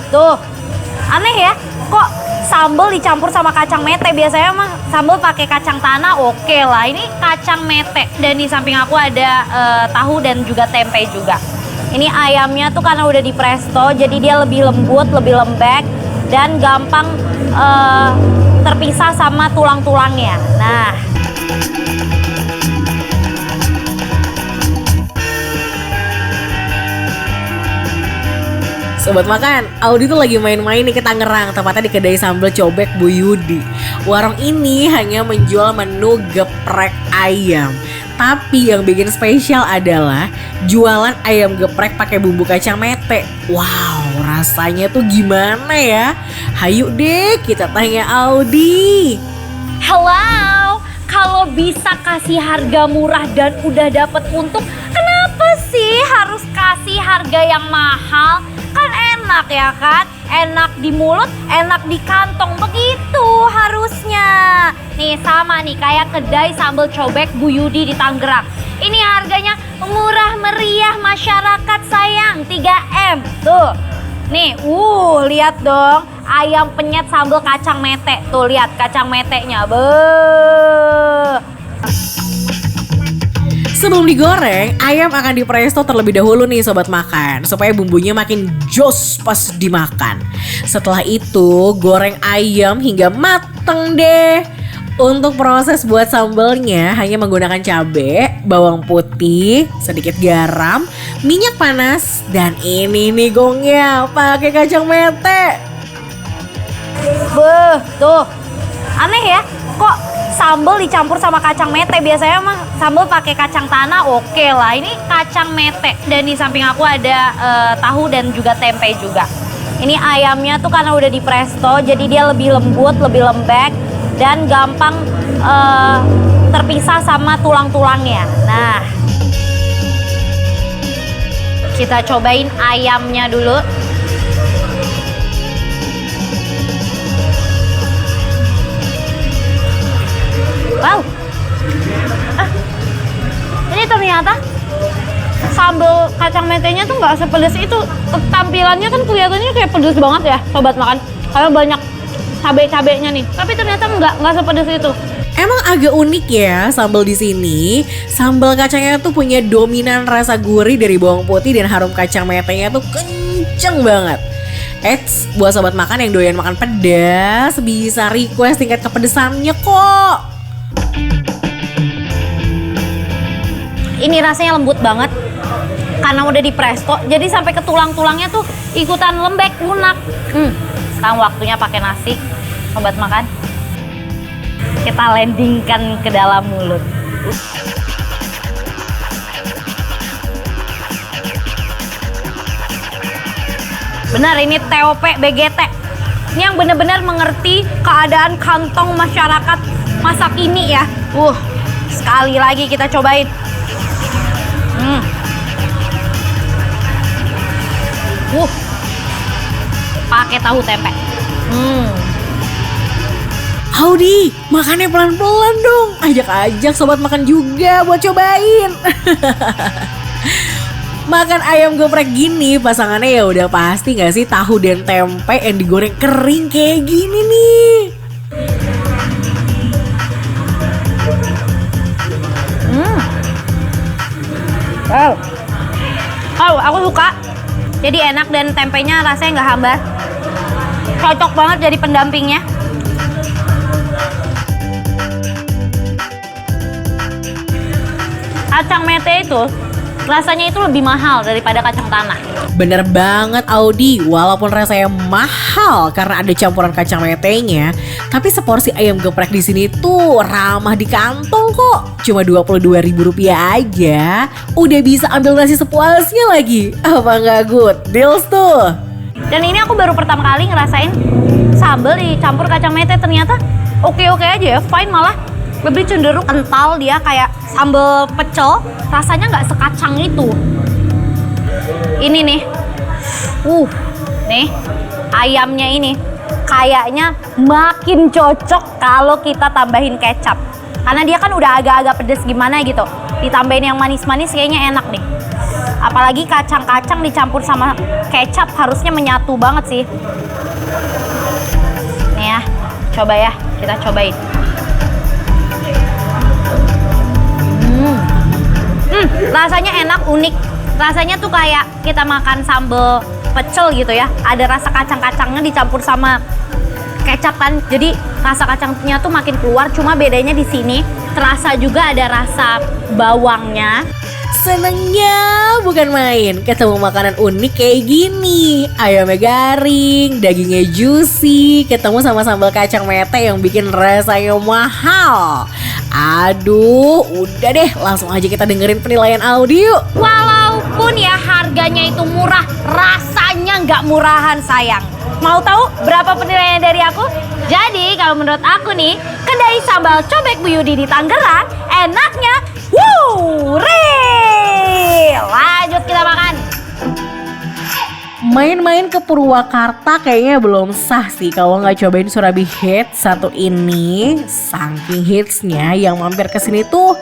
Tuh. Aneh ya, kok sambal dicampur sama kacang mete? Biasanya mah sambal pakai kacang tanah oke lah. Ini kacang mete. Dan di samping aku ada tahu dan juga tempe juga. Ini ayamnya tuh karena udah di presto, jadi dia lebih lembut, lebih lembek, dan gampang terpisah sama tulang-tulangnya. Nah. Sobat makan, Audi tuh lagi main-main nih ke Tangerang, tepatnya di kedai sambal cobek Bu Yudi. Warung ini hanya menjual menu geprek ayam. Tapi yang bikin spesial adalah jualan ayam geprek pakai bumbu kacang mete. Wow, rasanya tuh gimana ya? Hayu deh kita tanya Audi. Hello, kalau bisa kasih harga murah dan udah dapet untung, kenapa sih harus kasih harga yang mahal? Kan enak ya kan? Enak di mulut, enak di kantong, begitu harusnya. Nih sama nih kayak kedai sambal cobek Bu Yudi di Tangerang. Ini harganya murah meriah masyarakat sayang, 3M. Tuh, nih lihat dong. Ayam penyet sambal kacang mete. Tuh lihat kacang metenya. Sebelum digoreng, ayam akan dipresto terlebih dahulu nih sobat makan, supaya bumbunya makin jos pas dimakan. Setelah itu, goreng ayam hingga mateng deh. Untuk proses buat sambalnya hanya menggunakan cabai, bawang putih, sedikit garam, minyak panas, dan ini nih gongnya pakai kacang mete. Tuh. Aneh ya, kok sambal dicampur sama kacang mete? Biasanya mah sambal pakai kacang tanah oke lah. Ini kacang mete. Dan di samping aku ada tahu dan juga tempe juga. Ini ayamnya tuh karena udah di presto, jadi dia lebih lembut, lebih lembek, dan gampang terpisah sama tulang-tulangnya. Nah, kita cobain ayamnya dulu. Wow, ini ternyata sambal kacang metenya tuh nggak sepedes itu. Tampilannya kan kelihatannya kayak pedes banget ya sobat makan, karena banyak cabai-cabainya nih. Tapi ternyata nggak sepedes itu. Emang agak unik ya sambal di sini. Sambal kacangnya tuh punya dominan rasa gurih dari bawang putih dan harum kacang metenya tuh kenceng banget. Eits, buat sobat makan yang doyan makan pedas bisa request tingkat kepedesannya kok. Ini rasanya lembut banget karena udah di presto, jadi sampai ke tulang-tulangnya tuh ikutan lembek, lunak. Sekarang waktunya pakai nasi, sobat makan. Kita landingkan ke dalam mulut. Benar, ini TOP BGT. Ini yang benar-benar mengerti keadaan kantong masyarakat masa kini ya. Sekali lagi kita cobain. Pakai tahu tempe. Audi, makannya pelan-pelan dong. Ajak-ajak sobat makan juga buat cobain. Makan ayam geprek gini pasangannya ya udah pasti gak sih tahu dan tempe yang digoreng kering kayak gini nih. Aku suka. Jadi enak dan tempenya rasanya nggak hambar. Cocok banget jadi pendampingnya. Kacang mete itu rasanya itu lebih mahal daripada kacang tanah. Bener banget Audi, walaupun rasanya mahal karena ada campuran kacang metenya, tapi seporsi ayam geprek di sini tuh ramah di kantong kok. Cuma Rp22.000 aja, udah bisa ambil nasi sepuasnya lagi. Apa nggak good deals tuh? Dan ini aku baru pertama kali ngerasain sambal dicampur kacang mete, ternyata oke-oke aja ya, fine, malah lebih cenderung kental dia kayak sambal pecel, rasanya nggak sekacang itu. Ini nih, nih ayamnya ini kayaknya makin cocok kalau kita tambahin kecap. Karena dia kan udah agak-agak pedes gimana gitu, ditambahin yang manis-manis kayaknya enak nih. Apalagi kacang-kacang dicampur sama kecap harusnya menyatu banget sih. Nih ya, coba ya, kita cobain. Rasanya enak, unik. Rasanya tuh kayak kita makan sambal pecel gitu ya. Ada rasa kacang-kacangnya dicampur sama kecap kan. Jadi rasa kacangnya tuh makin keluar. Cuma bedanya di sini terasa juga ada rasa bawangnya. Senengnya bukan main ketemu makanan unik kayak gini. Ayamnya garing, dagingnya juicy, ketemu sama sambal kacang mete yang bikin rasanya mahal. Aduh, udah deh, langsung aja kita dengerin penilaian audio. Walaupun ya harganya itu murah, rasanya nggak murahan sayang. Mau tahu berapa penilaian dari aku? Jadi kalau menurut aku nih, kedai sambal cobek Bu Yudi di Tangerang enaknya lanjut kita makan. Main-main ke Purwakarta kayaknya belum sah sih kalau nggak cobain Surabi Hits satu ini. Saking hitsnya yang mampir ke sini tuh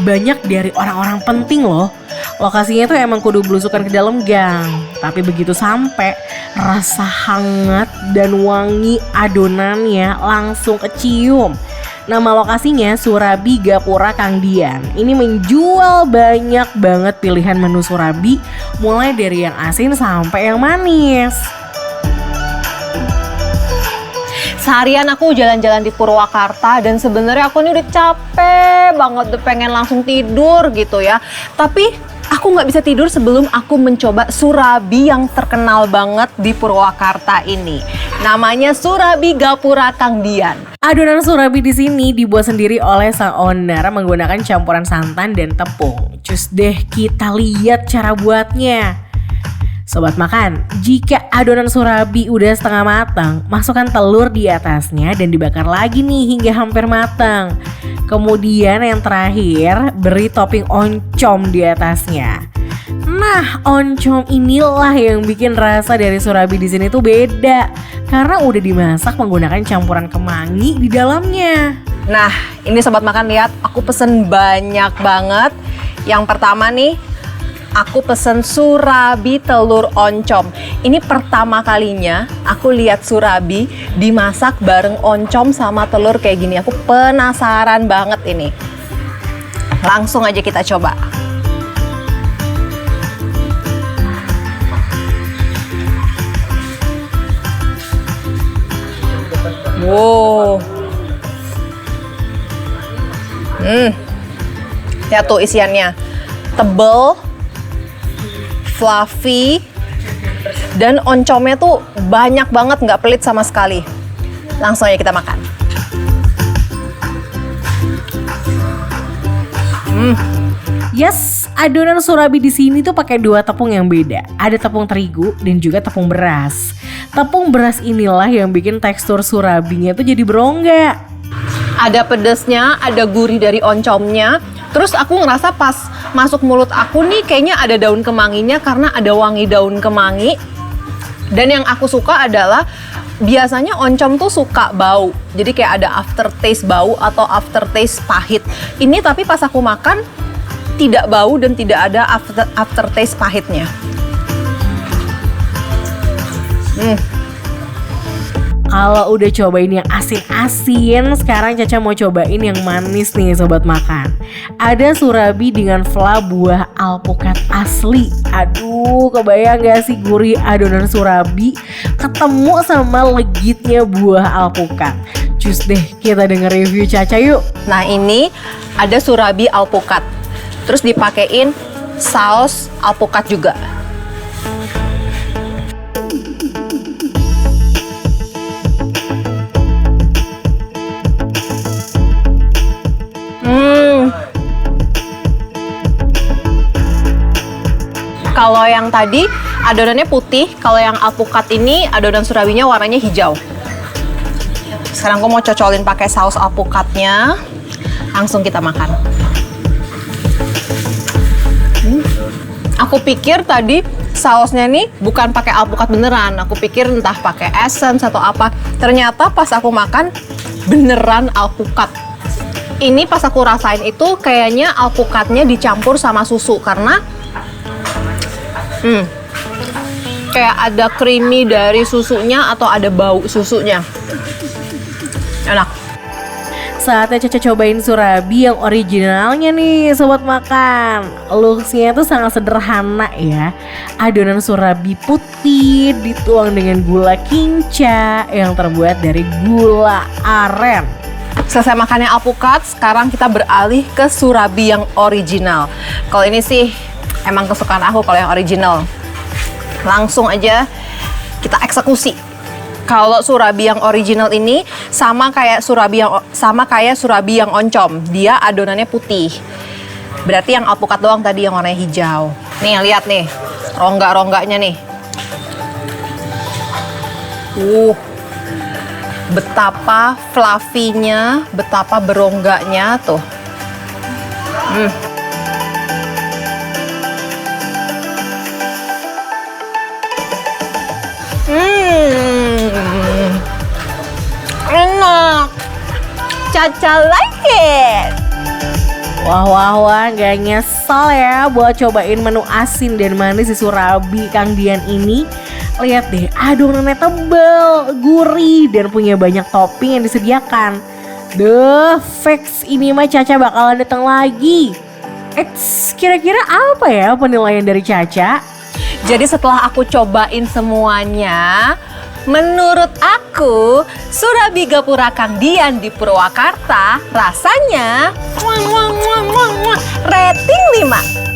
banyak dari orang-orang penting loh. Lokasinya tuh emang kudu belusukan ke dalam gang. Tapi begitu sampai, rasa hangat dan wangi adonannya langsung kecium. Nama lokasinya Surabi Gapura Kang Dian. Ini menjual banyak banget pilihan menu Surabi, mulai dari yang asin sampai yang manis. Seharian aku jalan-jalan di Purwakarta dan sebenarnya aku ini udah capek banget, udah pengen langsung tidur gitu ya. Tapi aku nggak bisa tidur sebelum aku mencoba Surabi yang terkenal banget di Purwakarta ini. Namanya Surabi Gapura Kang Dian. Adonan Surabi di sini dibuat sendiri oleh sang owner menggunakan campuran santan dan tepung. Cus deh, kita lihat cara buatnya. Sobat makan, jika adonan Surabi udah setengah matang, masukkan telur di atasnya dan dibakar lagi nih hingga hampir matang. Kemudian yang terakhir, beri topping oncom di atasnya. Nah, oncom inilah yang bikin rasa dari Surabi di sini tuh beda, karena udah dimasak menggunakan campuran kemangi di dalamnya. Nah, ini sobat makan lihat, aku pesen banyak banget. Yang pertama nih, aku pesen Surabi telur oncom. Ini pertama kalinya aku lihat Surabi dimasak bareng oncom sama telur kayak gini. Aku penasaran banget ini. Langsung aja kita coba. Wow. Lihat tuh isiannya. Tebel, fluffy, dan oncomnya tuh banyak banget, nggak pelit sama sekali. Langsung aja kita makan. Yes, adonan Surabi di sini tuh pakai dua tepung yang beda. Ada tepung terigu dan juga tepung beras. Tepung beras inilah yang bikin tekstur Surabinya tuh jadi berongga. Ada pedesnya, ada gurih dari oncomnya. Terus aku ngerasa pas masuk mulut aku nih kayaknya ada daun kemanginya karena ada wangi daun kemangi. Dan yang aku suka adalah biasanya oncom tuh suka bau. Jadi kayak ada aftertaste bau atau aftertaste pahit. Ini tapi pas aku makan tidak bau dan tidak ada aftertaste pahitnya. Kalau udah cobain yang asin-asin, sekarang Caca mau cobain yang manis nih sobat makan. Ada Surabi dengan fla buah alpukat asli. Aduh, kebayang gak sih gurih adonan Surabi ketemu sama legitnya buah alpukat. Cus deh, kita denger review Caca yuk. Nah, ini ada Surabi alpukat. Terus dipakein saus alpukat juga. Kalau yang tadi adonannya putih, kalau yang alpukat ini adonan Surabinya warnanya hijau. Sekarang aku mau cocolin pakai saus alpukatnya. Langsung kita makan. Aku pikir tadi sausnya nih bukan pakai alpukat beneran. Aku pikir entah pakai essence atau apa. Ternyata pas aku makan beneran alpukat. Ini pas aku rasain itu kayaknya alpukatnya dicampur sama susu karena Kayak ada creamy dari susunya atau ada bau susunya. Enak. Saatnya Caca cobain surabi yang originalnya nih sobat makan. Looksnya tuh sangat sederhana ya. Adonan surabi putih dituang dengan gula kinca yang terbuat dari gula aren. Selesai makannya alpukat, sekarang kita beralih ke surabi yang original. Kalau ini sih emang kesukaan aku kalau yang original. Langsung aja kita eksekusi. Kalau surabi yang original ini sama kayak surabi yang oncom, dia adonannya putih. Berarti yang alpukat doang tadi yang warnanya hijau. Nih lihat nih, rongga-rongganya nih. Betapa fluffy-nya, betapa berongganya tuh. Enak. Caca like it. Wah, gak nyesel ya buat cobain menu asin dan manis di surabi Kang Dian ini. Lihat deh, adonannya tebel, gurih, dan punya banyak topping yang disediakan. Fix ini mah Caca bakalan datang lagi. Kira-kira apa ya penilaian dari Caca? Jadi setelah aku cobain semuanya, menurut aku surabi gapura Kang Dian di Purwakarta rasanya rating 5.